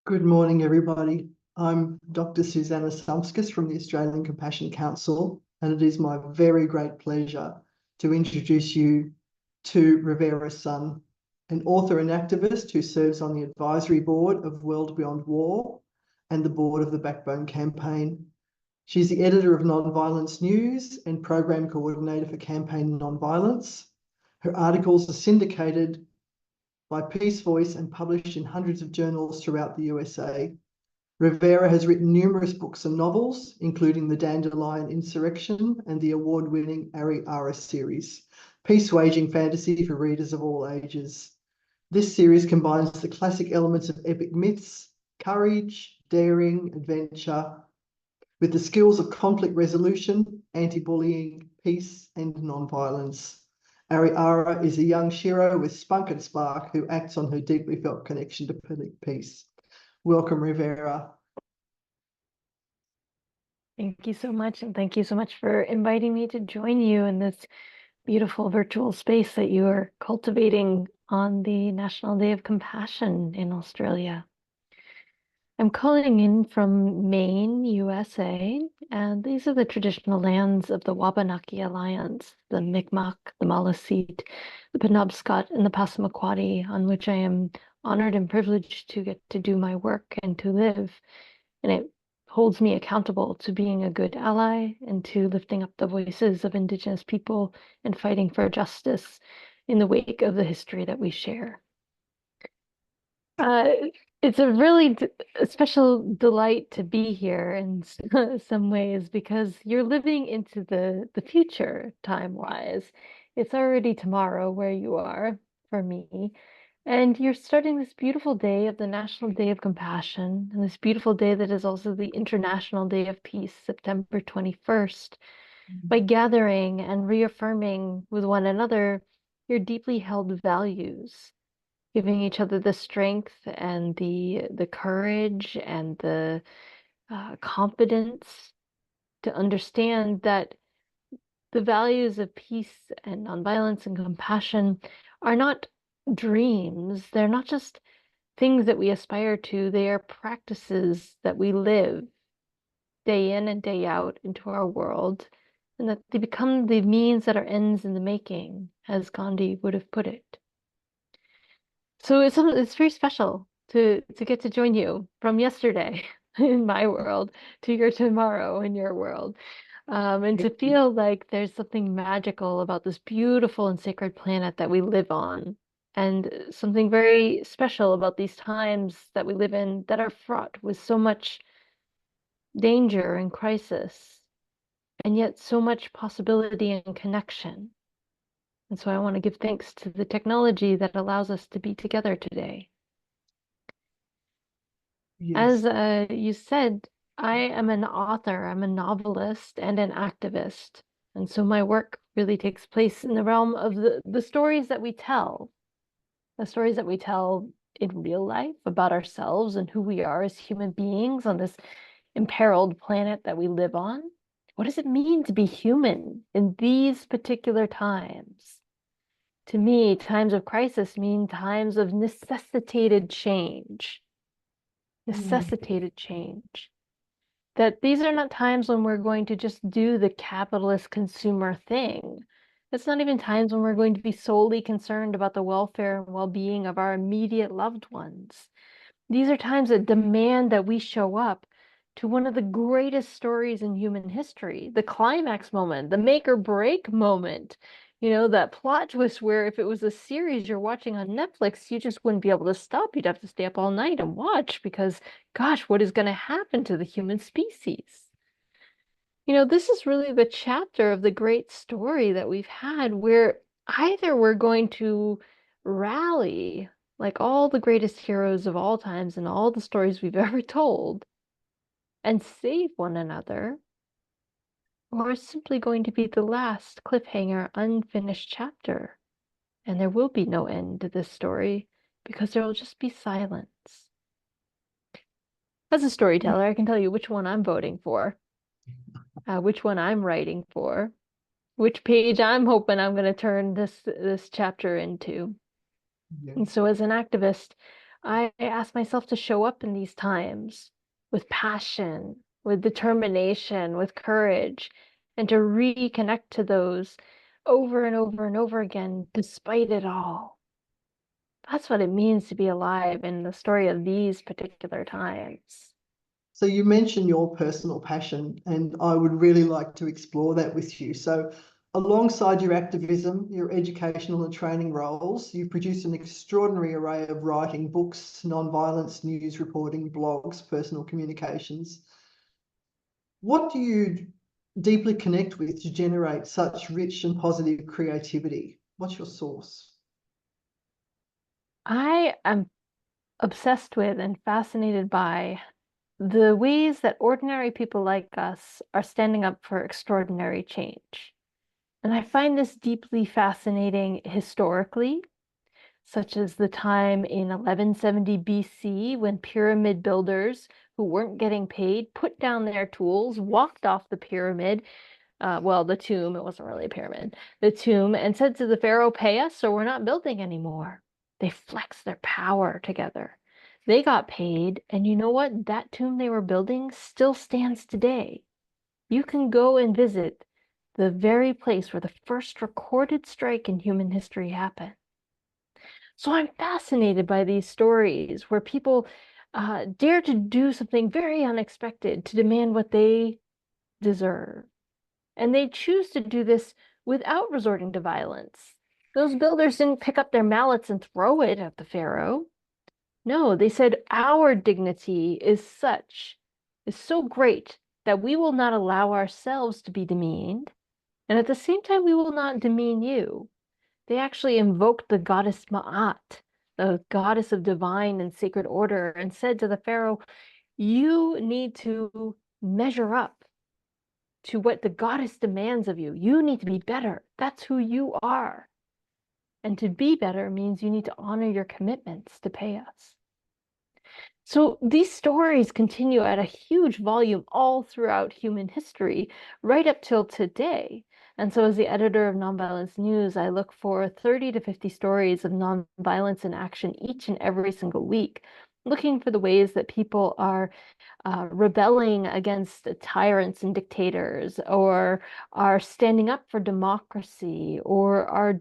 Good morning, everybody. I'm Dr. Susanna Sumskis from the Australian Compassion Council, and it is my very great pleasure to introduce you to Rivera's son, an author and activist who serves on the advisory board of World Beyond War and the board of the Backbone Campaign. She's the editor of Nonviolence News and program coordinator for Campaign Nonviolence. Her articles are syndicated by Peace Voice and published in hundreds of journals throughout the USA. Rivera has written numerous books and novels, including The Dandelion Insurrection and the award-winning Ari Ara series, peace-waging fantasy for readers of all ages. This series combines the classic elements of epic myths, courage, daring, adventure, with the skills of conflict resolution, anti-bullying, peace, and non-violence. Ari Ara is a young Shiro with spunk and spark who acts on her deeply felt connection to peace. Welcome, Rivera. Thank you so much, and thank you so much for inviting me to join you in this beautiful virtual space that you are cultivating on the National Day of Compassion in Australia. I'm calling in from Maine, USA, and these are the traditional lands of the Wabanaki Alliance, the Mi'kmaq, the Maliseet, the Penobscot, and the Passamaquoddy, on which I am honored and privileged to get to do my work and to live. And it holds me accountable to being a good ally and to lifting up the voices of Indigenous people and fighting for justice in the wake of the history that we share. It's a really a special delight to be here in some ways because you're living into the future time-wise. It's already tomorrow where you are for me. And you're starting this beautiful day of the National Day of Compassion, and this beautiful day that is also the International Day of Peace, September 21st, by gathering and reaffirming with one another your deeply held values, giving each other the strength and the courage and the confidence to understand that the values of peace and nonviolence and compassion are not dreams. They're not just things that we aspire to. They are practices that we live day in and day out into our world, and that they become the means that are ends in the making, as Gandhi would have put it. So it's very special to get to join you from yesterday in my world to your tomorrow in your world. And to feel like there's something magical about this beautiful and sacred planet that we live on, and something very special about these times that we live in that are fraught with so much danger and crisis, and yet so much possibility and connection. And so I want to give thanks to the technology that allows us to be together today. Yes. As you said, I am an author, I'm a novelist and an activist. And so my work really takes place in the realm of the stories that we tell, the stories that we tell in real life about ourselves and who we are as human beings on this imperiled planet that we live on. What does it mean to be human in these particular times? To me, times of crisis mean times of necessitated change. Necessitated change. That these are not times when we're going to just do the capitalist consumer thing. It's not even times when we're going to be solely concerned about the welfare and well-being of our immediate loved ones. These are times that demand that we show up to one of the greatest stories in human history, the climax moment, the make or break moment. You know, that plot twist where if it was a series you're watching on Netflix, you just wouldn't be able to stop. You'd have to stay up all night and watch because, gosh, what is going to happen to the human species? You know, this is really the chapter of the great story that we've had where either we're going to rally like all the greatest heroes of all times and all the stories we've ever told and save one another, or is simply going to be the last cliffhanger, unfinished chapter. And there will be no end to this story because there will just be silence. As a storyteller, I can tell you which one I'm voting for, which one I'm writing for, which page I'm hoping I'm going to turn this chapter into. Yes. And so as an activist, I ask myself to show up in these times with passion, with determination, with courage, and to reconnect to those over and over and over again, despite it all. That's what it means to be alive in the story of these particular times. So you mentioned your personal passion, and I would really like to explore that with you. So alongside your activism, your educational and training roles, you produce an extraordinary array of writing, books, non-violence, news reporting, blogs, personal communications. What do you deeply connect with to generate such rich and positive creativity? What's your source? I am obsessed with and fascinated by the ways that ordinary people like us are standing up for extraordinary change. And I find this deeply fascinating historically, such as the time in 1170 BC when pyramid builders who weren't getting paid put down their tools, walked off the pyramid, well, the tomb, it wasn't really a pyramid, the tomb, and said to the pharaoh, pay us or we're not building anymore. They flexed their power together. They got paid, and you know what? That tomb they were building still stands today. You can go and visit the very place where the first recorded strike in human history happened. So I'm fascinated by these stories where people dare to do something very unexpected to demand what they deserve. And they choose to do this without resorting to violence. Those builders didn't pick up their mallets and throw it at the pharaoh. No, they said, our dignity is so great that we will not allow ourselves to be demeaned. And at the same time, we will not demean you. They actually invoked the goddess Ma'at, the goddess of divine and sacred order, and said to the pharaoh, you need to measure up to what the goddess demands of you. You need to be better. That's who you are. And to be better means you need to honor your commitments to pay us. So these stories continue at a huge volume all throughout human history, right up till today. And so as the editor of Nonviolence News, I look for 30 to 50 stories of nonviolence in action each and every single week, looking for the ways that people are rebelling against tyrants and dictators, or are standing up for democracy, or are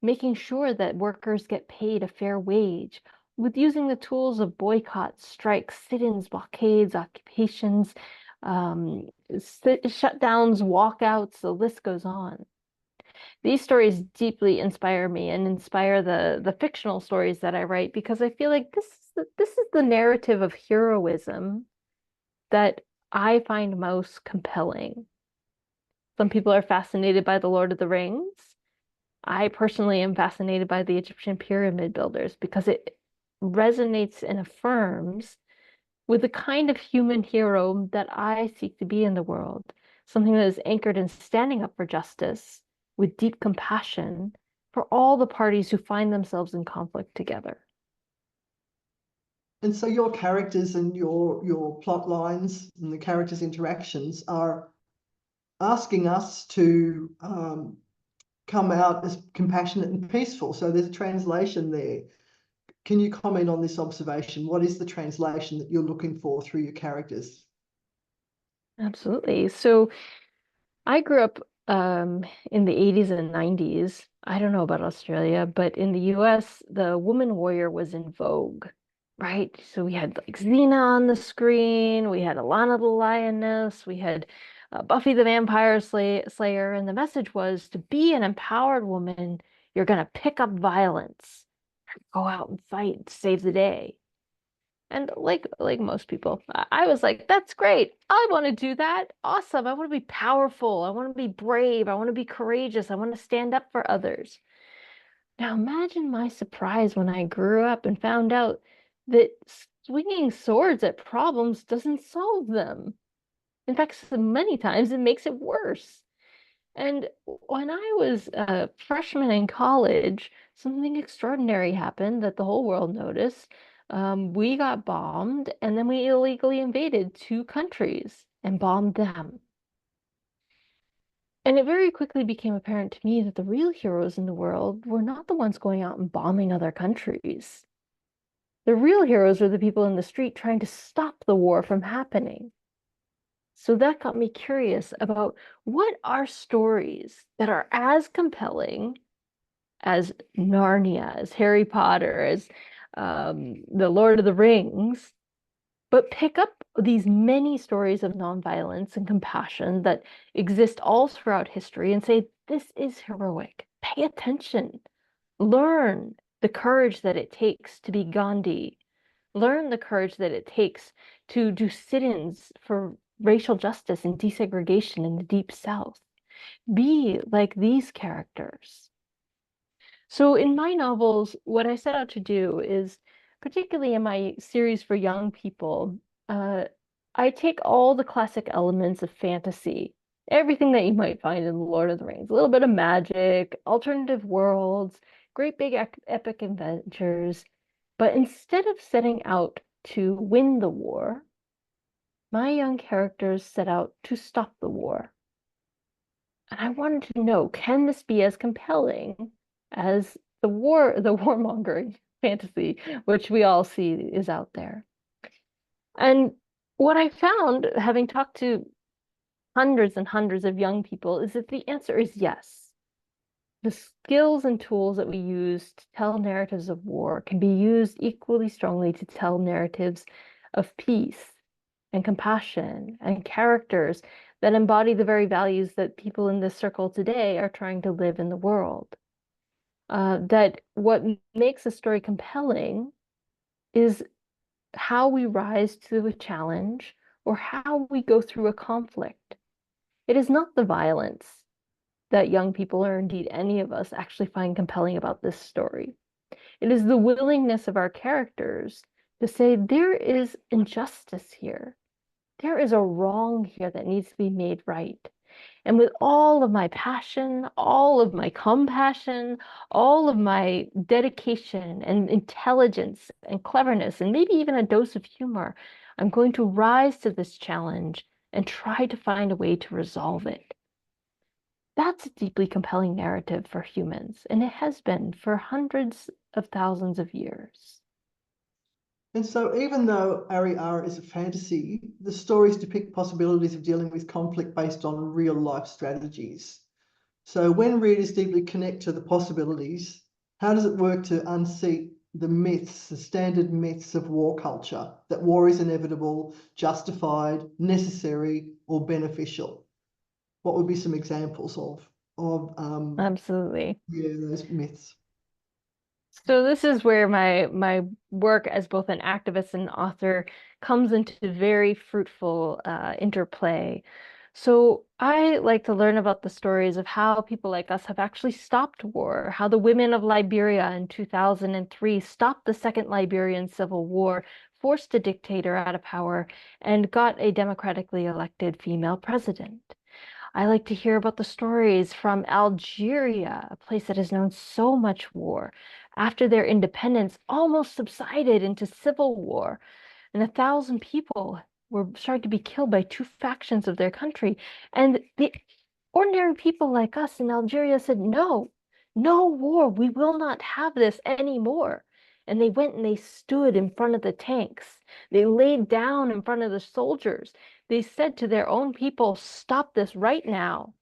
making sure that workers get paid a fair wage, with using the tools of boycotts, strikes, sit-ins, blockades, occupations, shutdowns, walkouts, the list goes on. These stories deeply inspire me and inspire the fictional stories that I write, because I feel like this is the narrative of heroism that I find most compelling. Some people are fascinated by The Lord of the Rings. I personally am fascinated by the Egyptian pyramid builders because it resonates and affirms with the kind of human hero that I seek to be in the world, something that is anchored in standing up for justice with deep compassion for all the parties who find themselves in conflict together. And so your characters and your plot lines and the characters' interactions are asking us to come out as compassionate and peaceful. So there's a translation there. Can you comment on this observation? What is the translation that you're looking for through your characters? Absolutely. So I grew up in the 80s and 90s. I don't know about Australia, but in the US, the woman warrior was in vogue, right? So we had like Xena on the screen, we had Alana the Lioness, we had Buffy the Vampire Slayer, and the message was to be an empowered woman, you're gonna pick up violence, go out and fight, save the day. And like most people, I was like, that's great. I want to do that. Awesome. I want to be powerful. I want to be brave. I want to be courageous. I want to stand up for others. Now imagine my surprise when I grew up and found out that swinging swords at problems doesn't solve them. In fact, so many times it makes it worse. And when I was a freshman in college, something extraordinary happened that the whole world noticed. We got bombed, and then we illegally invaded two countries and bombed them. And it very quickly became apparent to me that the real heroes in the world were not the ones going out and bombing other countries. The real heroes are the people in the street trying to stop the war from happening. So that got me curious about what are stories that are as compelling as Narnia, as Harry Potter, as the Lord of the Rings, but pick up these many stories of nonviolence and compassion that exist all throughout history and say, this is heroic. Pay attention. Learn the courage that it takes to be Gandhi. Learn the courage that it takes to do sit-ins for racial justice and desegregation in the Deep South. Be like these characters. So in my novels, what I set out to do is, particularly in my series for young people, uh, I take all the classic elements of fantasy, everything that you might find in The Lord of the Rings, a little bit of magic, alternative worlds, great big epic adventures. But instead of setting out to win the war, my young characters set out to stop the war. And I wanted to know, can this be as compelling as the warmongering fantasy, which we all see is out there? And what I found, having talked to hundreds and hundreds of young people, is that the answer is yes. The skills and tools that we use to tell narratives of war can be used equally strongly to tell narratives of peace and compassion and characters that embody the very values that people in this circle today are trying to live in the world. That what makes a story compelling is how we rise to a challenge or how we go through a conflict. It is not the violence that young people, or indeed any of us, actually find compelling about this story. It is the willingness of our characters to say, there is injustice here. There is a wrong here that needs to be made right. And with all of my passion, all of my compassion, all of my dedication and intelligence and cleverness, and maybe even a dose of humor, I'm going to rise to this challenge and try to find a way to resolve it. That's a deeply compelling narrative for humans, and it has been for hundreds of thousands of years. And so even though Ariara is a fantasy, the stories depict possibilities of dealing with conflict based on real life strategies. So when readers deeply connect to the possibilities, how does it work to unseat the myths, the standard myths of war culture, that war is inevitable, justified, necessary, or beneficial? What would be some examples of Absolutely. those myths? So this is where my work as both an activist and author comes into very fruitful interplay. So I like to learn about the stories of how people like us have actually stopped war, how the women of Liberia in 2003 stopped the Second Liberian Civil War, forced a dictator out of power, and got a democratically elected female president. I like to hear about the stories from Algeria, a place that has known so much war. After their independence almost subsided into civil war, and 1,000 people were starting to be killed by two factions of their country. And the ordinary people like us in Algeria said, no, no war. We will not have this anymore. And they went and they stood in front of the tanks. They laid down in front of the soldiers. They said to their own people, stop this right now.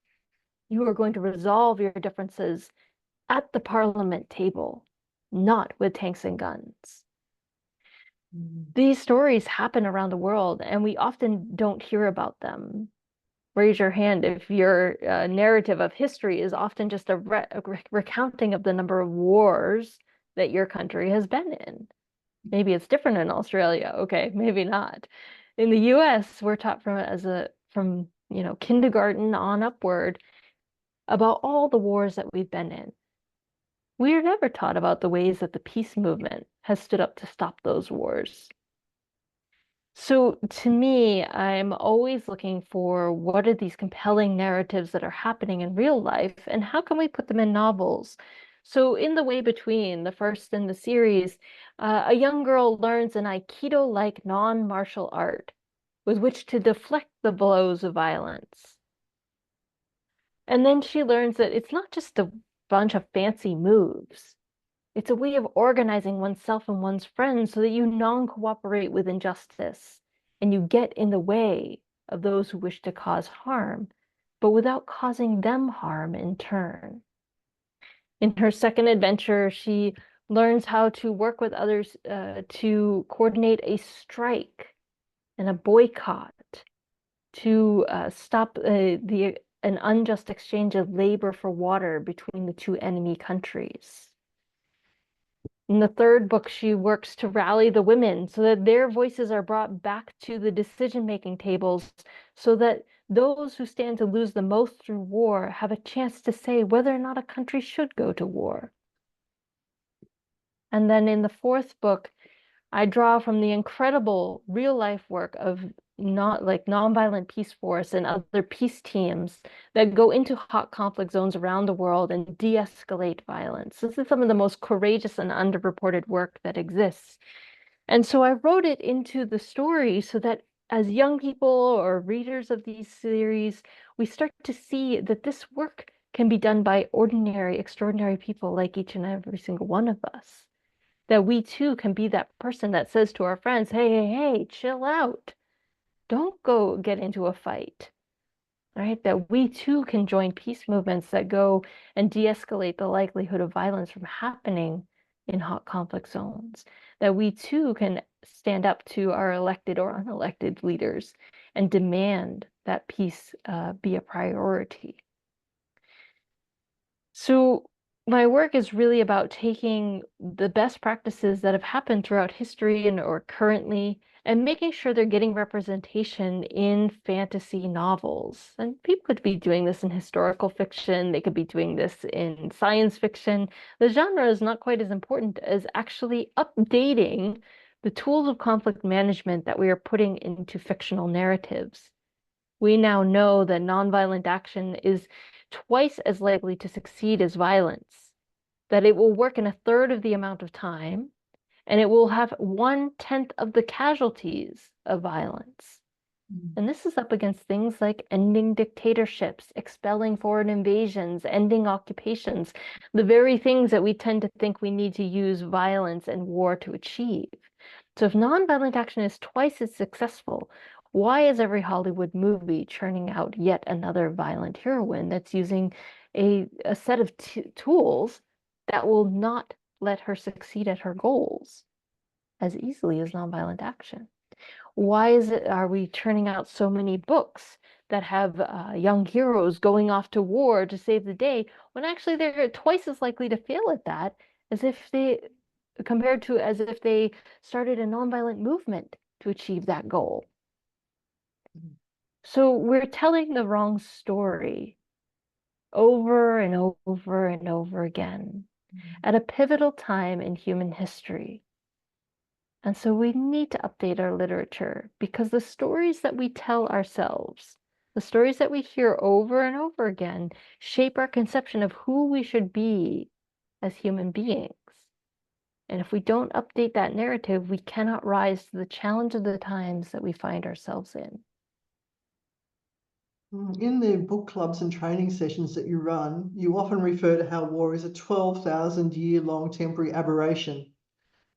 You are going to resolve your differences at the parliament table, not with tanks and guns. These stories happen around the world, and we often don't hear about them. Raise your hand if your narrative of history is often just a recounting of the number of wars that your country has been in. Maybe it's different in Australia. Okay, maybe not. In the US, we're taught from kindergarten on upward about all the wars that we've been in. We are never taught about the ways that the peace movement has stood up to stop those wars. So to me, I'm always looking for what are these compelling narratives that are happening in real life and how can we put them in novels? So in the way between the first in the series, a young girl learns an Aikido-like non-martial art with which to deflect the blows of violence. And then she learns that it's not just a bunch of fancy moves. It's a way of organizing oneself and one's friends so that you non-cooperate with injustice and you get in the way of those who wish to cause harm, but without causing them harm in turn. In her second adventure, she learns how to work with others to coordinate a strike and a boycott to stop an unjust exchange of labor for water between the two enemy countries. In the third book, she works to rally the women so that their voices are brought back to the decision-making tables so that those who stand to lose the most through war have a chance to say whether or not a country should go to war. And then in the fourth book, I draw from the incredible real-life work of nonviolent peace force and other peace teams that go into hot conflict zones around the world and de-escalate violence. This is some of the most courageous and underreported work that exists. And so I wrote it into the story so that as young people or readers of these series, we start to see that this work can be done by ordinary, extraordinary people like each and every single one of us. That we too can be that person that says to our friends, hey, hey, hey, chill out. Don't go get into a fight, right? That we too can join peace movements that go and de-escalate the likelihood of violence from happening in hot conflict zones. That we too can stand up to our elected or unelected leaders and demand that peace be a priority. So my work is really about taking the best practices that have happened throughout history and or currently and making sure they're getting representation in fantasy novels. And people could be doing this in historical fiction, they could be doing this in science fiction. The genre is not quite as important as actually updating the tools of conflict management that we are putting into fictional narratives. We now know that nonviolent action is twice as likely to succeed as violence, that it will work in a third of the amount of time, and it will have 1/10 of the casualties of violence. And this is up against things like ending dictatorships, expelling foreign invasions, ending occupations, the very things that we tend to think we need to use violence and war to achieve. So if nonviolent action is twice as successful, why is every Hollywood movie churning out yet another violent heroine that's using a set of tools that will not let her succeed at her goals as easily as nonviolent action? Why are we churning out so many books that have young heroes going off to war to save the day when actually they're twice as likely to fail at that as if they started a nonviolent movement to achieve that goal? So we're telling the wrong story over and over and over again at a pivotal time in human history. And so we need to update our literature because the stories that we tell ourselves, the stories that we hear over and over again, shape our conception of who we should be as human beings. And if we don't update that narrative, we cannot rise to the challenge of the times that we find ourselves in. In the book clubs and training sessions that you run, you often refer to how war is a 12,000-year-long temporary aberration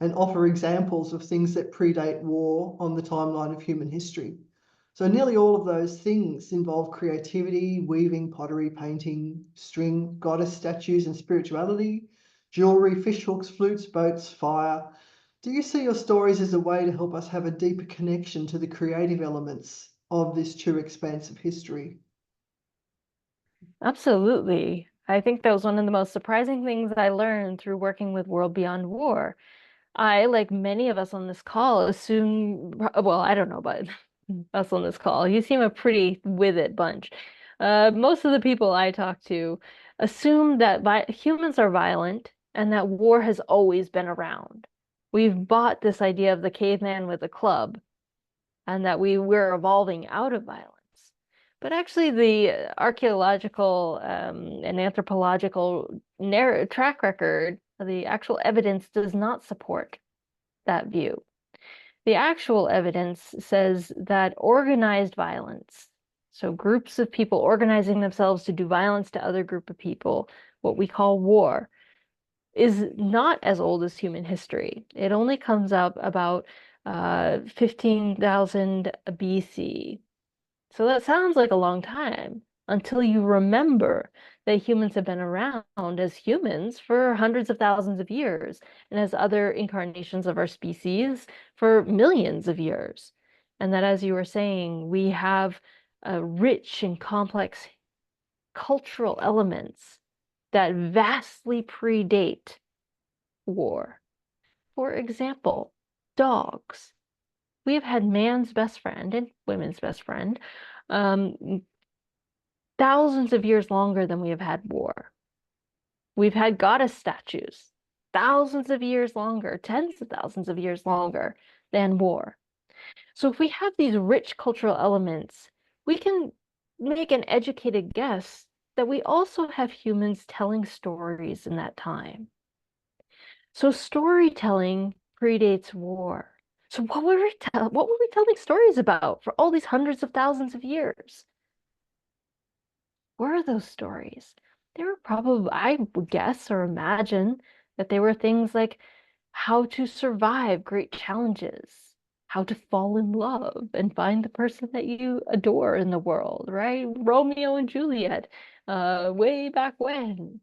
and offer examples of things that predate war on the timeline of human history. So nearly all of those things involve creativity, weaving, pottery, painting, string, goddess statues and spirituality, jewelry, fish hooks, flutes, boats, fire. Do you see your stories as a way to help us have a deeper connection to the creative elements of this true expanse of history? Absolutely. I think that was one of the most surprising things I learned through working with World Beyond War. I, like many of us on this call, assume, well, I don't know, but us on this call, you seem a pretty with it bunch. Most of the people I talk to assume that humans are violent and that war has always been around. We've bought this idea of the caveman with a club and that we're evolving out of violence. But actually, the archaeological and anthropological track record, the actual evidence does not support that view. The actual evidence says that organized violence, so groups of people organizing themselves to do violence to other group of people, what we call war, is not as old as human history. It only comes up about 15,000 BC. So that sounds like a long time until you remember that humans have been around as humans for hundreds of thousands of years and as other incarnations of our species for millions of years. And that, as you were saying, we have rich and complex cultural elements that vastly predate war. For example, dogs. We have had man's best friend and women's best friend thousands of years longer than we have had war. We've had goddess statues thousands of years longer, tens of thousands of years longer than war. So if we have these rich cultural elements, we can make an educated guess that we also have humans telling stories in that time. So storytelling predates war. So what were we telling stories about for all these hundreds of thousands of years? What are those stories? They were probably, I would guess or imagine, that they were things like how to survive great challenges, how to fall in love and find the person that you adore in the world, right? Romeo and Juliet, way back when.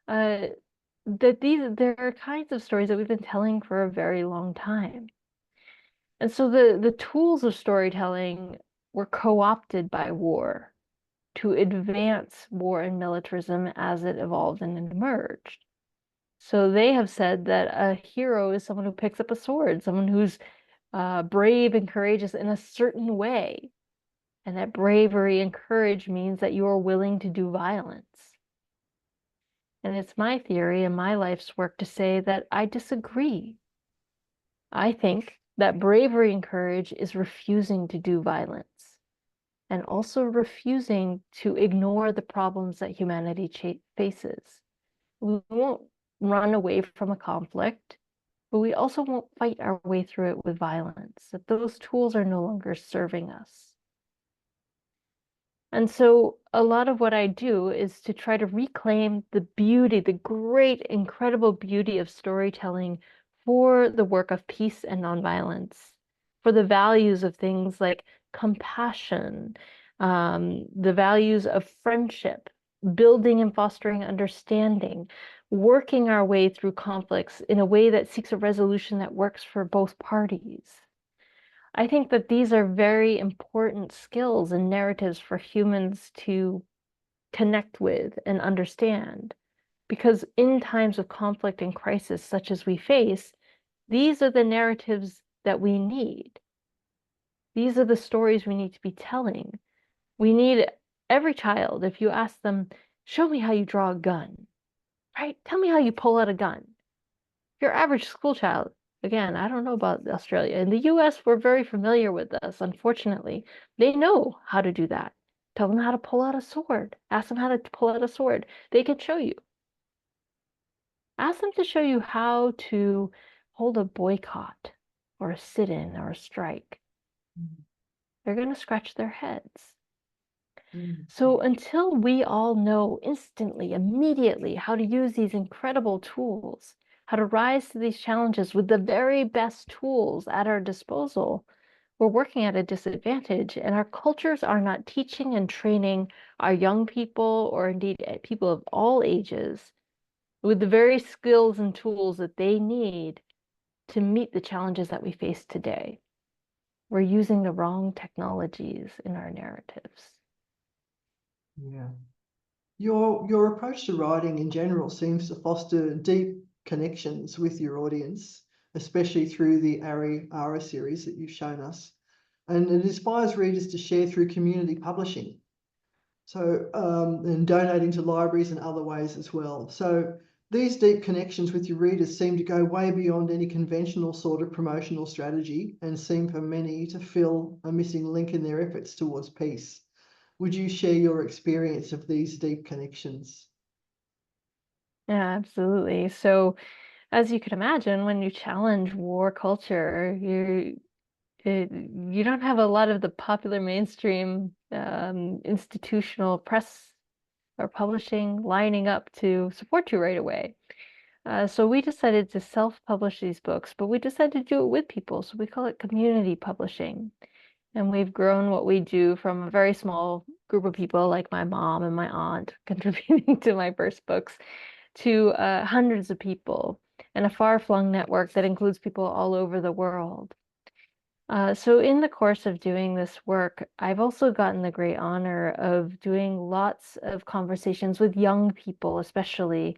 Uh, there are kinds of stories that we've been telling for a very long time. And so the tools of storytelling were co-opted by war to advance war and militarism as it evolved and emerged. So they have said that a hero is someone who picks up a sword, someone who's brave and courageous in a certain way. And that bravery and courage means that you are willing to do violence. And it's my theory and my life's work to say that I disagree. I think that bravery and courage is refusing to do violence and also refusing to ignore the problems that humanity faces. We won't run away from a conflict, but we also won't fight our way through it with violence, that those tools are no longer serving us. And so a lot of what I do is to try to reclaim the beauty, the great, incredible beauty of storytelling for the work of peace and nonviolence, for the values of things like compassion, the values of friendship, building and fostering understanding, working our way through conflicts in a way that seeks a resolution that works for both parties. I think that these are very important skills and narratives for humans to connect with and understand. Because in times of conflict and crisis, such as we face, these are the narratives that we need. These are the stories we need to be telling. We need every child, if you ask them, show me how you draw a gun, right? Tell me how you pull out a gun. Your average school child, again, I don't know about Australia. In the US, we're very familiar with this, unfortunately. They know how to do that. Tell them how to pull out a sword. Ask them how to pull out a sword. They can show you. Ask them to show you how to hold a boycott or a sit-in or a strike. They're going to scratch their heads. So until we all know instantly, immediately, how to use these incredible tools, how to rise to these challenges with the very best tools at our disposal, we're working at a disadvantage, and our cultures are not teaching and training our young people, or indeed people of all ages, with the very skills and tools that they need to meet the challenges that we face today. We're using the wrong technologies in our narratives. Yeah. Your approach to writing in general seems to foster deep connections with your audience, especially through the Ari Ara series that you've shown us. And it inspires readers to share through community publishing. So, and donating to libraries and other ways as well. So these deep connections with your readers seem to go way beyond any conventional sort of promotional strategy and seem for many to fill a missing link in their efforts towards peace. Would you share your experience of these deep connections? Yeah, absolutely. So, as you can imagine, when you challenge war culture, you don't have a lot of the popular mainstream institutional press or publishing lining up to support you right away. So we decided to self-publish these books, but we decided to do it with people. So we call it community publishing. And we've grown what we do from a very small group of people, like my mom and my aunt, contributing to my first books, to hundreds of people and a far-flung network that includes people all over the world. So in the course of doing this work, I've also gotten the great honor of doing lots of conversations with young people, especially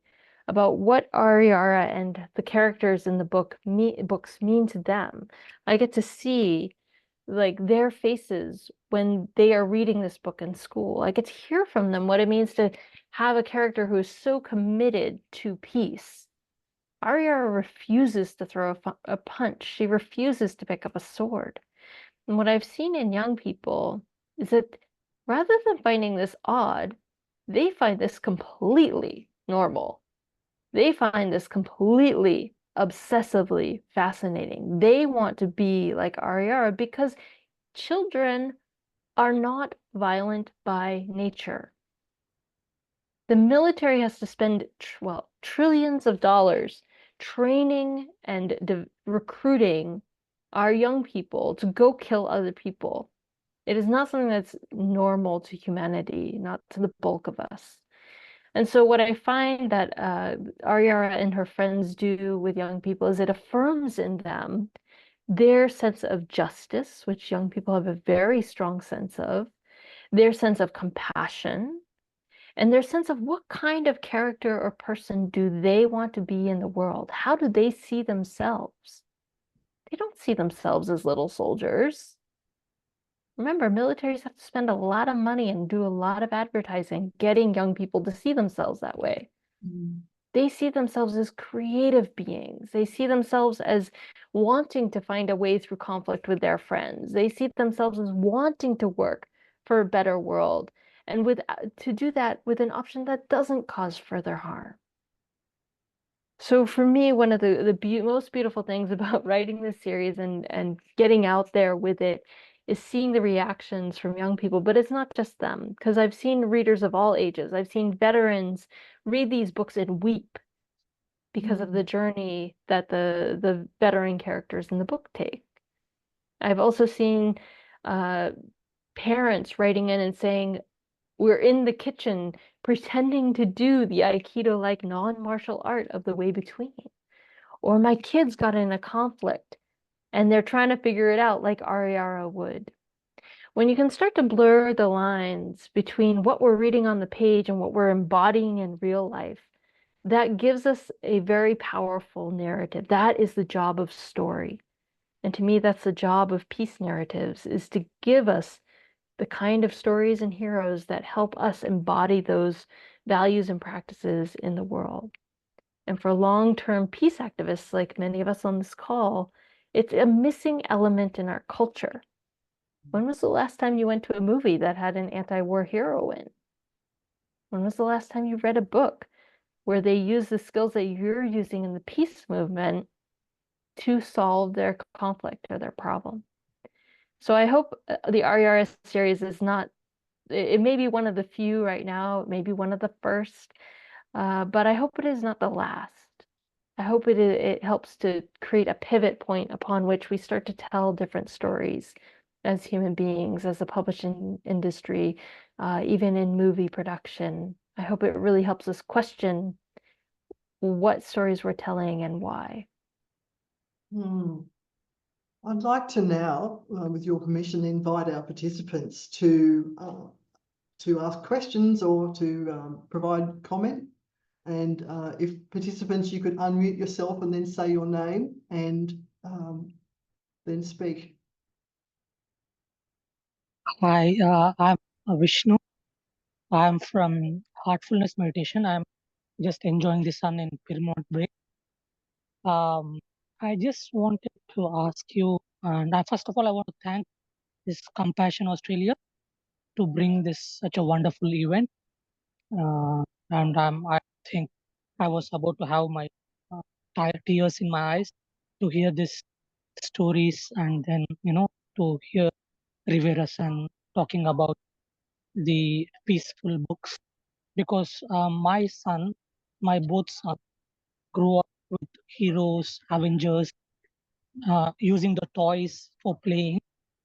about what Ariara and the characters in the books mean to them. I get to see like their faces when they are reading this book in school. I get to hear from them what it means to have a character who is so committed to peace. Ariara refuses to throw a punch. She refuses to pick up a sword. And what I've seen in young people is that rather than finding this odd, they find this completely normal. They find this completely obsessively fascinating. They want to be like Ariara because children are not violent by nature. The military has to spend, trillions of dollars training and recruiting our young people to go kill other people. It is not something that's normal to humanity, not to the bulk of us. And so what I find that Ariara and her friends do with young people is it affirms in them their sense of justice, which young people have a very strong sense of, their sense of compassion, and their sense of what kind of character or person do they want to be in the world? How do they see themselves? They don't see themselves as little soldiers. Remember, militaries have to spend a lot of money and do a lot of advertising getting young people to see themselves that way. They see themselves as creative beings. They see themselves as wanting to find a way through conflict with their friends. They see themselves as wanting to work for a better world and to do that with an option that doesn't cause further harm. So for me, one of the most beautiful things about writing this series and getting out there with it is seeing the reactions from young people. But it's not just them, because I've seen readers of all ages. I've seen veterans read these books and weep because of the journey that the veteran characters in the book take. I've also seen parents writing in and saying, we're in the kitchen pretending to do the Aikido-like non-martial art of the way between. Or my kids got in a conflict and they're trying to figure it out like Ariara would. When you can start to blur the lines between what we're reading on the page and what we're embodying in real life, that gives us a very powerful narrative. That is the job of story. And to me, that's the job of peace narratives, is to give us the kind of stories and heroes that help us embody those values and practices in the world. And for long-term peace activists, like many of us on this call, it's a missing element in our culture. When was the last time you went to a movie that had an anti-war hero in? When was the last time you read a book where they use the skills that you're using in the peace movement to solve their conflict or their problem? So I hope the Ariara series is not, it may be one of the few right now, it may be one of the first, but I hope it is not the last. I hope it helps to create a pivot point upon which we start to tell different stories as human beings, as a publishing industry, even in movie production. I hope it really helps us question what stories we're telling and why. I'd like to now, with your permission, invite our participants to ask questions or to provide comment. And if participants, you could unmute yourself and then say your name and then speak. Hi, I'm Vishnu. I'm from Heartfulness Meditation. I'm just enjoying the sun in Piermont break. I just wanted to ask you, and first of all, I want to thank this Compassion Australia to bring this such a wonderful event. And I think I was about to have my tears in my eyes to hear these stories, and then to hear Rivera son talking about the peaceful books, because my both sons grew up with heroes, Avengers, using the toys for playing.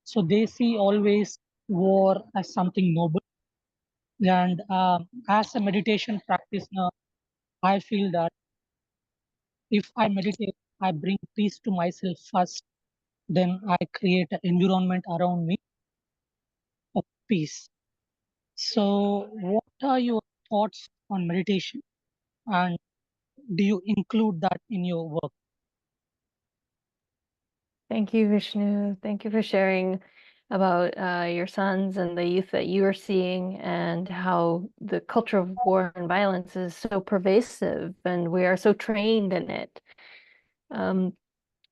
So they see always war as something noble. And as a meditation practitioner, I feel that if I meditate, I bring peace to myself first, then I create an environment around me of peace. So, what are your thoughts on meditation? And do you include that in your work? Thank you, Vishnu. Thank you for sharing about your sons and the youth that you are seeing, and how the culture of war and violence is so pervasive and we are so trained in it.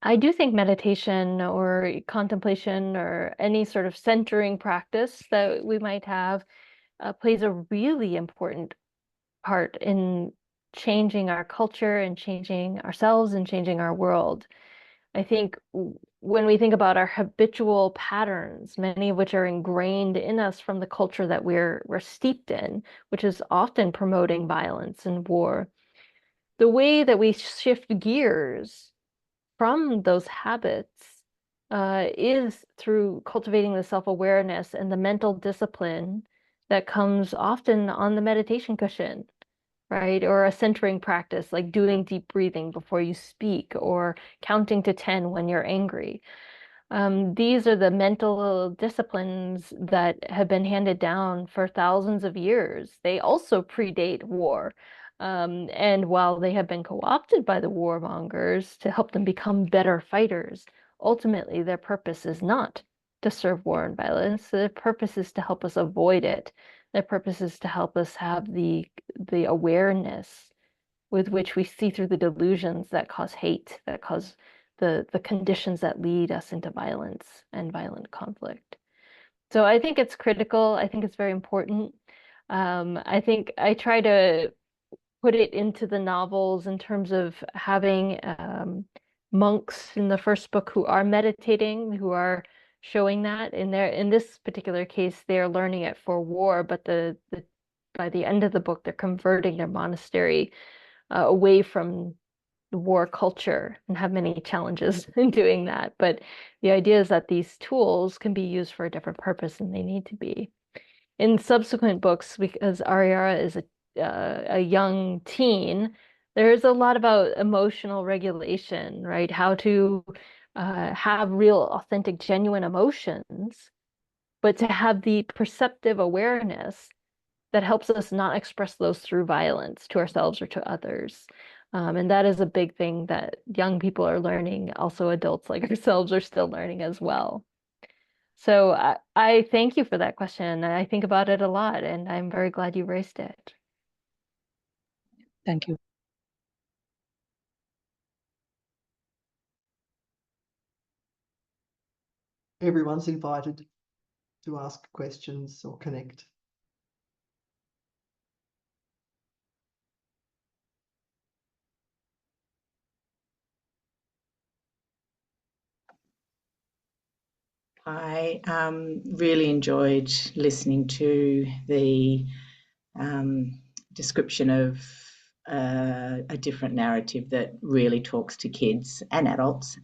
I do think meditation or contemplation or any sort of centering practice that we might have plays a really important part in changing our culture and changing ourselves and changing our world. I think when we think about our habitual patterns, many of which are ingrained in us from the culture that we're steeped in, which is often promoting violence and war, the way that we shift gears from those habits is through cultivating the self-awareness and the mental discipline that comes often on the meditation cushion, right? Or a centering practice like doing deep breathing before you speak, or counting to 10 when you're angry. These are the mental disciplines that have been handed down for thousands of years. They also predate war. And while they have been co-opted by the warmongers to help them become better fighters, ultimately their purpose is not to serve war and violence. Their purpose is to help us avoid it. Their purpose is to help us have the awareness with which we see through the delusions that cause hate, that cause the conditions that lead us into violence and violent conflict. So I think it's critical. I think it's very important. I think I try to put it into the novels in terms of having monks in the first book who are meditating, who are showing that. In this particular case, they are learning it for war, but by the end of the book, they're converting their monastery away from the war culture, and have many challenges in doing that. But the idea is that these tools can be used for a different purpose than they need to be. In subsequent books, because Ariara is a young teen, there's a lot about emotional regulation, right? How to have real, authentic, genuine emotions, but to have the perceptive awareness that helps us not express those through violence to ourselves or to others. And that is a big thing that young people are learning. Also, adults like ourselves are still learning as well. So I thank you for that question. I think about it a lot, and I'm very glad you raised it. Thank you. Everyone's invited to ask questions or connect. I really enjoyed listening to the description of a different narrative that really talks to kids and adults.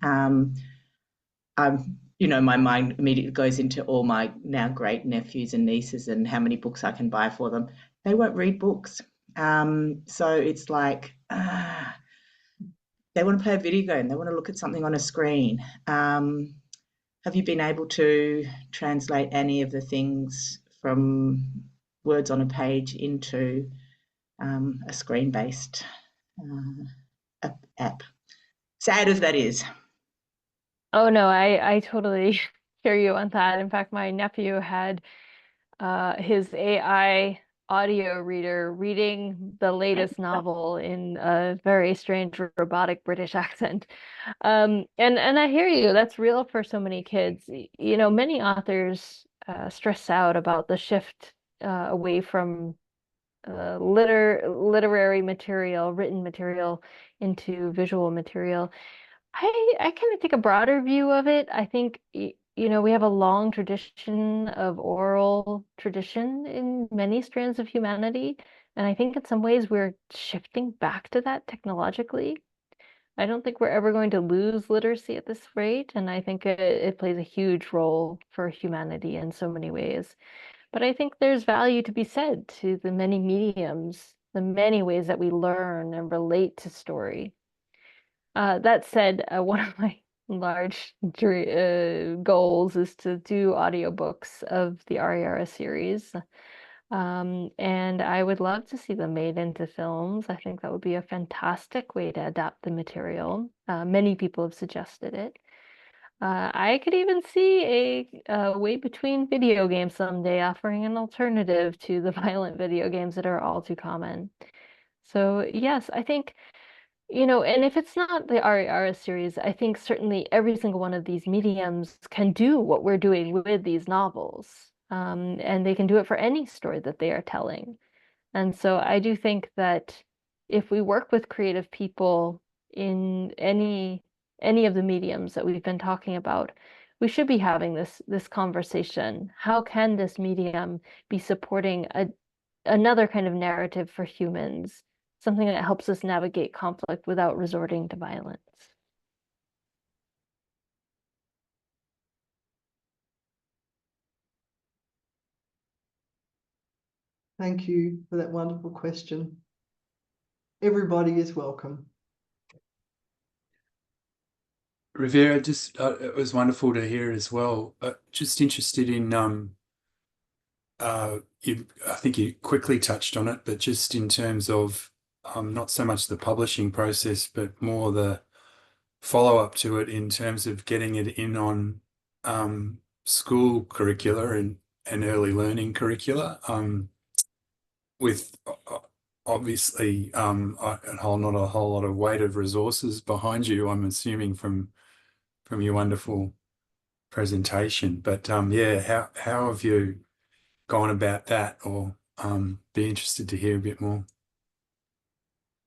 My mind immediately goes into all my now great nephews and nieces and how many books I can buy for them. They won't read books. So it's like they want to play a video game. They want to look at something on a screen. Have you been able to translate any of the things from words on a page into a screen-based app? Sad as that is. Oh no, I totally hear you on that. In fact, my nephew had his AI audio reader reading the latest novel in a very strange robotic British accent. And I hear you. That's real for so many kids. Many authors stress out about the shift away from literary material, written material, into visual material. I kind of take a broader view of it. I think we have a long tradition of oral tradition in many strands of humanity, and I think in some ways we're shifting back to that technologically. I don't think we're ever going to lose literacy at this rate, and I think it plays a huge role for humanity in so many ways. But I think there's value to be said to the many mediums, the many ways that we learn and relate to story. That said, one of my large goals is to do audiobooks of the Ariara series. And I would love to see them made into films. I think that would be a fantastic way to adapt the material. Many people have suggested it. I could even see a way between video games someday, offering an alternative to the violent video games that are all too common. So yes, I think, and if it's not the Ariara series, I think certainly every single one of these mediums can do what we're doing with these novels. And they can do it for any story that they are telling. And so I do think that if we work with creative people in any of the mediums that we've been talking about, we should be having this conversation. How can this medium be supporting another kind of narrative for humans, something that helps us navigate conflict without resorting to violence? Thank you for that wonderful question. Everybody is welcome. Rivera, just it was wonderful to hear as well. Just interested in I think you quickly touched on it, but just in terms of not so much the publishing process, but more the follow-up to it in terms of getting it in on school curricula and early learning curricula, with obviously not a whole lot of weight of resources behind you, I'm assuming from your wonderful presentation. But yeah, how have you gone about that, or be interested to hear a bit more?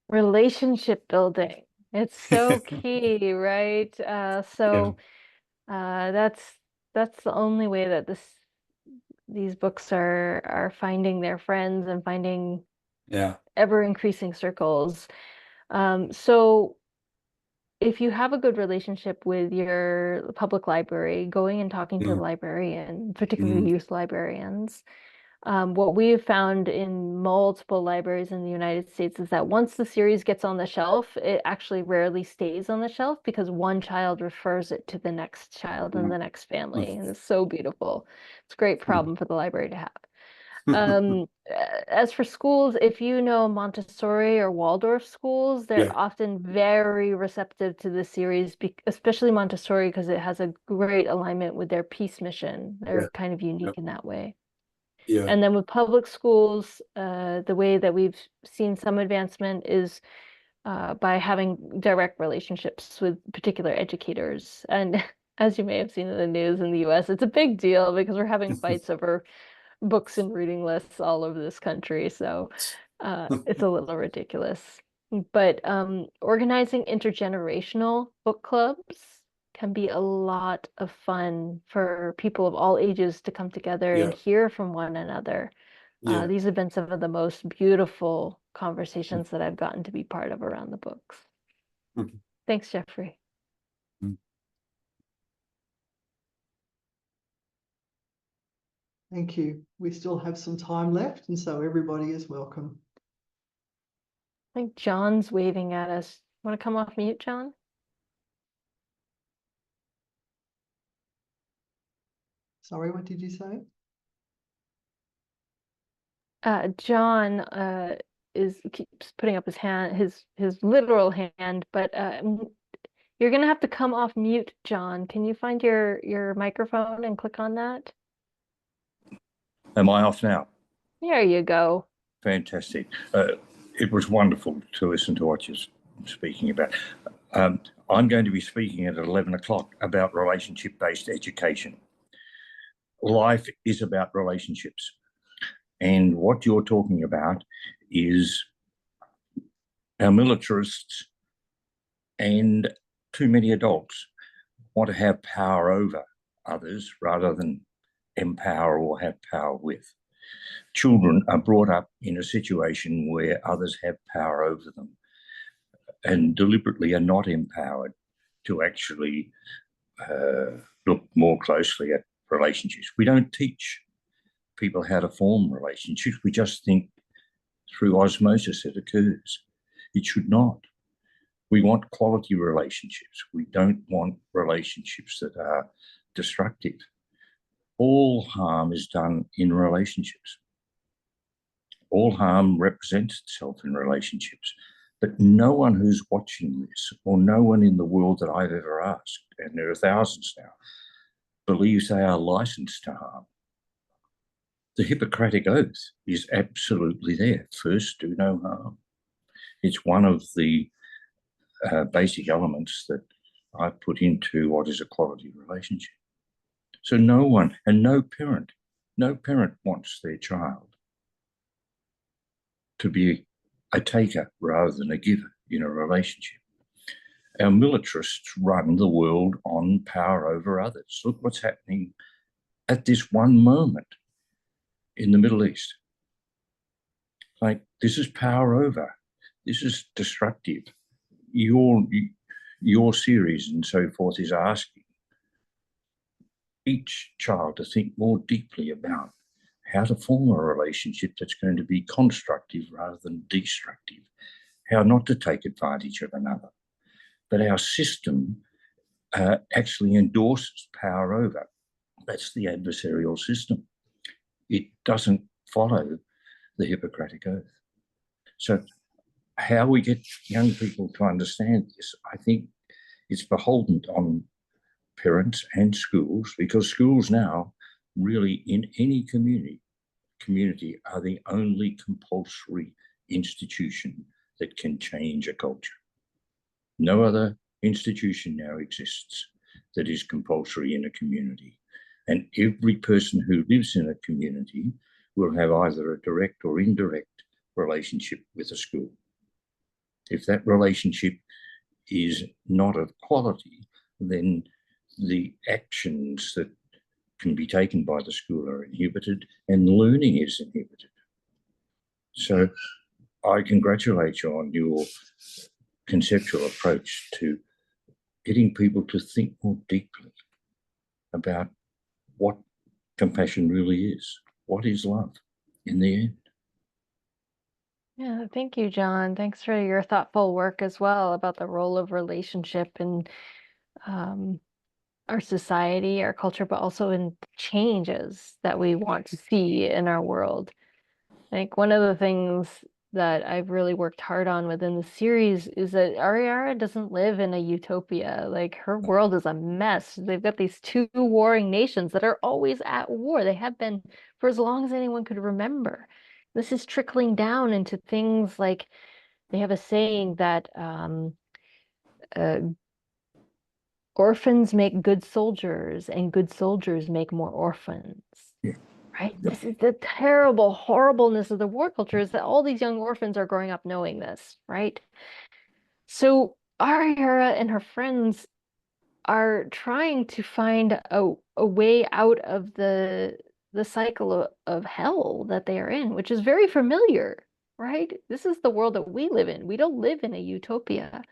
Relationship building. It's so key, right? That's the only way that these books are finding their friends and finding ever increasing circles. So if you have a good relationship with your public library, going and talking to the librarian, particularly youth librarians, what we have found in multiple libraries in the United States is that once the series gets on the shelf, it actually rarely stays on the shelf because one child refers it to the next child and the next family. And it's so beautiful. It's a great problem for the library to have. As for schools, if you know Montessori or Waldorf schools, they're often very receptive to the series, especially Montessori, because it has a great alignment with their peace mission. They're kind of unique in that way. And then with public schools, the way that we've seen some advancement is by having direct relationships with particular educators. And as you may have seen in the news in the US, it's a big deal because we're having fights over books and reading lists all over this country. So it's a little ridiculous. But organizing intergenerational book clubs can be a lot of fun for people of all ages to come together and hear from one another. These have been some of the most beautiful conversations that I've gotten to be part of around the books. Thanks, Jeffrey. Thank you. We still have some time left, and so everybody is welcome. I think John's waving at us. Want to come off mute, John? Sorry, what did you say? John keeps putting up his hand, his literal hand, but you're gonna have to come off mute, John. Can you find your microphone and click on that? Am I off now? There you go. Fantastic. It was wonderful to listen to what you're speaking about. I'm going to be speaking at 11 o'clock about relationship-based education. Life is about relationships. And what you're talking about is our militarists and too many adults want to have power over others rather than empower or have power with. Children are brought up in a situation where others have power over them. and deliberately are not empowered to actually look more closely at relationships. We don't teach people how to form relationships. We just think through osmosis it occurs. It should not. We want quality relationships. We don't want relationships that are destructive. All harm is done in relationships. All harm represents itself in relationships. But no one who's watching this, or no one in the world that I've ever asked, and there are thousands now, believes they are licensed to harm. The Hippocratic Oath is absolutely there. First, do no harm. It's one of the basic elements that I put into what is a quality relationship. So no one, and no parent wants their child to be a taker rather than a giver in a relationship. Our militarists run the world on power over others. Look what's happening at this one moment in the Middle East. Like, this is power over. This is destructive. Your series and so forth is asking each child to think more deeply about how to form a relationship that's going to be constructive rather than destructive, how not to take advantage of another. But our system actually endorses power over. That's the adversarial system. It doesn't follow the Hippocratic Oath. So how we get young people to understand this, I think it's beholden on parents and schools, because schools now really in any community are the only compulsory institution that can change a culture. No other institution now exists that is compulsory in a community. And every person who lives in a community will have either a direct or indirect relationship with a school. If that relationship is not of quality, then the actions that can be taken by the school are inhibited and learning is inhibited. So I congratulate you on your conceptual approach to getting people to think more deeply about what compassion really is. What is love in the end? Yeah, thank you, John. Thanks for your thoughtful work as well about the role of relationship in our society, our culture, but also in changes that we want to see in our world. I think one of the things that I've really worked hard on within the series is that Ariara doesn't live in a utopia. Like, her world is a mess. They've got these two warring nations that are always at war. They have been for as long as anyone could remember. This is trickling down into things like, they have a saying that orphans make good soldiers and good soldiers make more orphans. Yeah. Right? This is the terrible horribleness of the war culture, is that all these young orphans are growing up knowing this, right? So Ariara and her friends are trying to find a way out of the cycle of hell that they are in, which is very familiar, right? This is the world that we live in. We don't live in a utopia.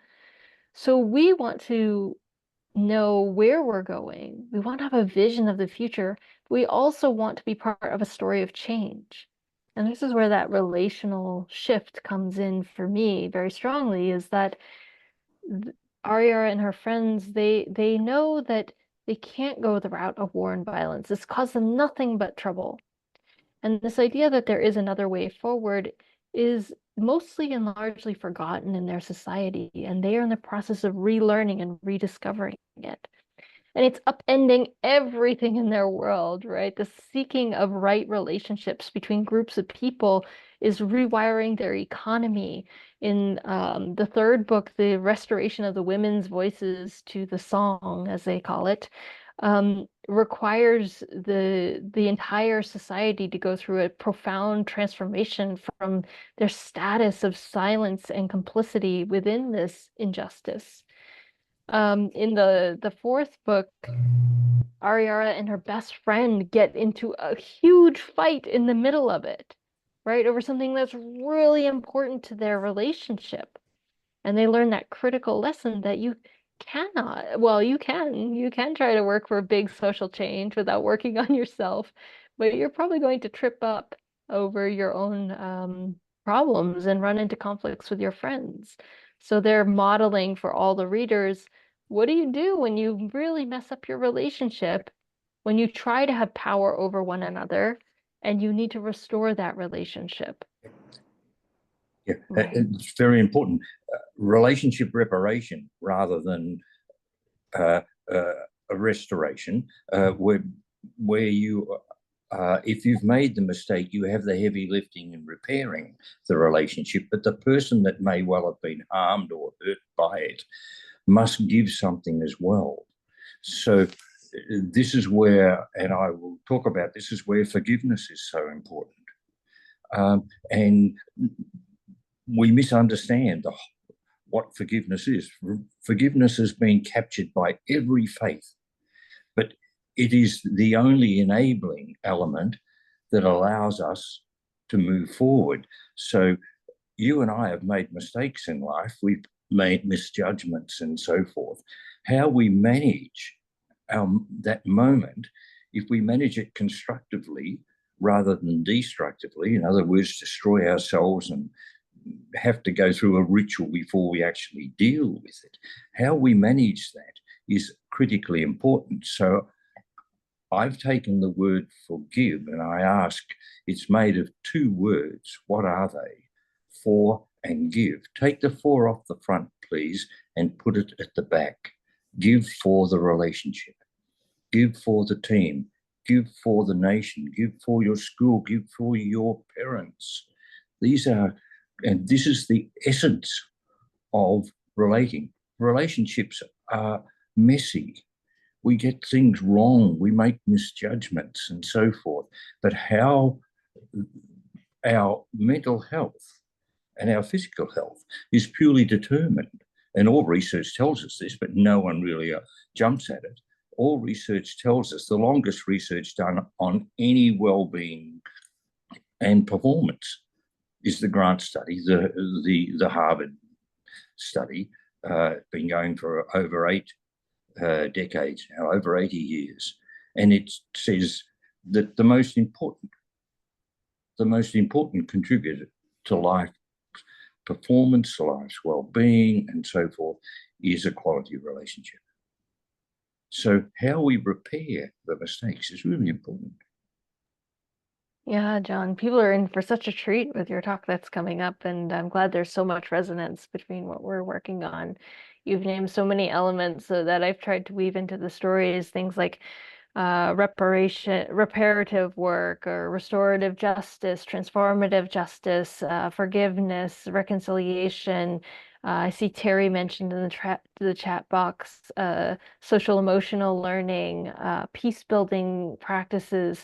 So we want to know where we're going. We want to have a vision of the future. We also want to be part of a story of change. And this is where that relational shift comes in for me very strongly, is that Ariara and her friends, they know that they can't go the route of war and violence. It's caused them nothing but trouble. And this idea that there is another way forward is mostly and largely forgotten in their society, and they are in the process of relearning and rediscovering it. And it's upending everything in their world, right? The seeking of right relationships between groups of people is rewiring their economy. In the third book, the restoration of the women's voices to the song, as they call it, requires the entire society to go through a profound transformation from their status of silence and complicity within this injustice. In the fourth book, Ariara and her best friend get into a huge fight in the middle of it, right? Over something that's really important to their relationship. And they learn that critical lesson that you cannot, well, you can try to work for big social change without working on yourself, but you're probably going to trip up over your own problems and run into conflicts with your friends. So they're modeling for all the readers, what do you do when you really mess up your relationship, when you try to have power over one another and you need to restore that relationship? Yeah, Right. it's very important. Relationship reparation rather than a restoration, where you, if you've made the mistake, you have the heavy lifting in repairing the relationship, but the person that may well have been harmed or hurt by it must give something as well. So this is where, and I will talk about, this is where forgiveness is so important. And we misunderstand what forgiveness is. Forgiveness has been captured by every faith, but it is the only enabling element that allows us to move forward. So you and I have made mistakes in life. We've made misjudgments and so forth. How we manage that moment, if we manage it constructively rather than destructively, in other words, destroy ourselves and have to go through a ritual before we actually deal with it. How we manage that is critically important. So I've taken the word forgive and I ask, it's made of two words. What are they? For and give. Take the for off the front, please, and put it at the back. Give for the relationship. Give for the team. Give for the nation. Give for your school. Give for your parents. These are, and this is the essence of relating. Relationships are messy. We get things wrong. We make misjudgments and so forth. But how our mental health and our physical health is purely determined, and all research tells us this, but no one really jumps at it. All research tells us, the longest research done on any well-being and performance is the Grant study, the Harvard study, been going for over 8 decades now, over 80 years. And it says that the most important contributor to life performance, life's well-being, and so forth, is a quality relationship. So how we repair the mistakes is really important. Yeah, John, people are in for such a treat with your talk that's coming up, and I'm glad there's so much resonance between what we're working on. You've named so many elements that I've tried to weave into the stories, things like reparative work or restorative justice, transformative justice, forgiveness, reconciliation. I see Terry mentioned in the chat box, social emotional learning, peace building practices.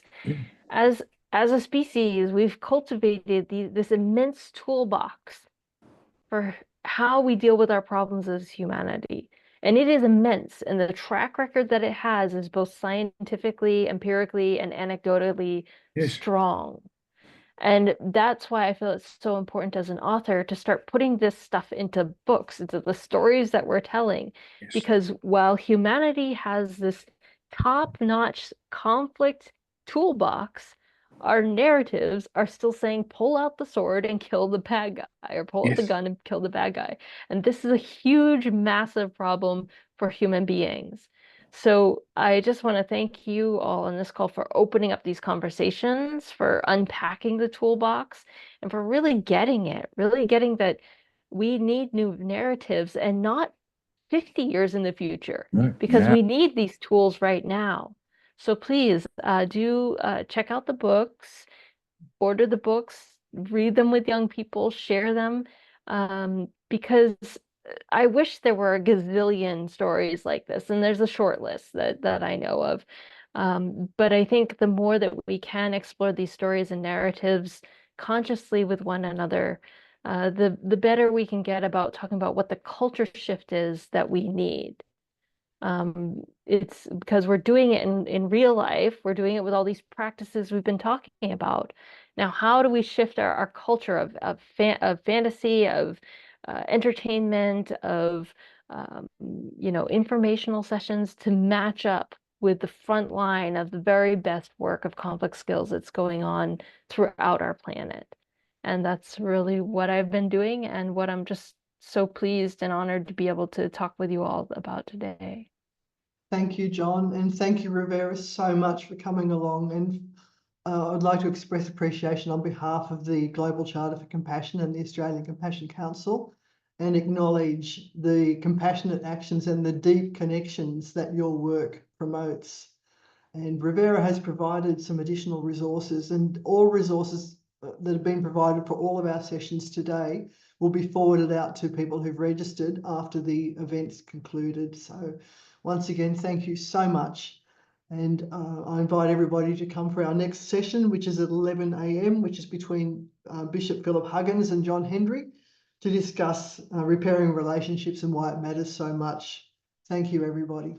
As a species, we've cultivated this immense toolbox for how we deal with our problems as humanity. And it is immense. And the track record that it has is both scientifically, empirically, and anecdotally strong. And that's why I feel it's so important as an author to start putting this stuff into books, into the stories that we're telling. Because while humanity has this top-notch conflict toolbox, our narratives are still saying, pull out the sword and kill the bad guy, or pull out the gun and kill the bad guy. And this is a huge, massive problem for human beings. So I just want to thank you all on this call for opening up these conversations, for unpacking the toolbox, and for really getting that we need new narratives and not 50 years in the future, because we need these tools right now. So please do check out the books, order the books, read them with young people, share them, because I wish there were a gazillion stories like this, and there's a short list that I know of. But I think the more that we can explore these stories and narratives consciously with one another, the better we can get about talking about what the culture shift is that we need. It's because we're doing it in real life. We're doing it with all these practices we've been talking about. Now, how do we shift our culture of fantasy, of entertainment, of informational sessions to match up with the front line of the very best work of complex skills that's going on throughout our planet. And that's really what I've been doing, and what I'm just so pleased and honored to be able to talk with you all about today. Thank you, John, and thank you, Rivera, so much for coming along. And I'd like to express appreciation on behalf of the Global Charter for Compassion and the Australian Compassion Council, and acknowledge the compassionate actions and the deep connections that your work promotes. And Rivera has provided some additional resources, and all resources that have been provided for all of our sessions today will be forwarded out to people who've registered after the event's concluded. So once again, thank you so much. And I invite everybody to come for our next session, which is at 11 a.m., which is between Bishop Philip Huggins and John Hendry, to discuss repairing relationships and why it matters so much. Thank you, everybody.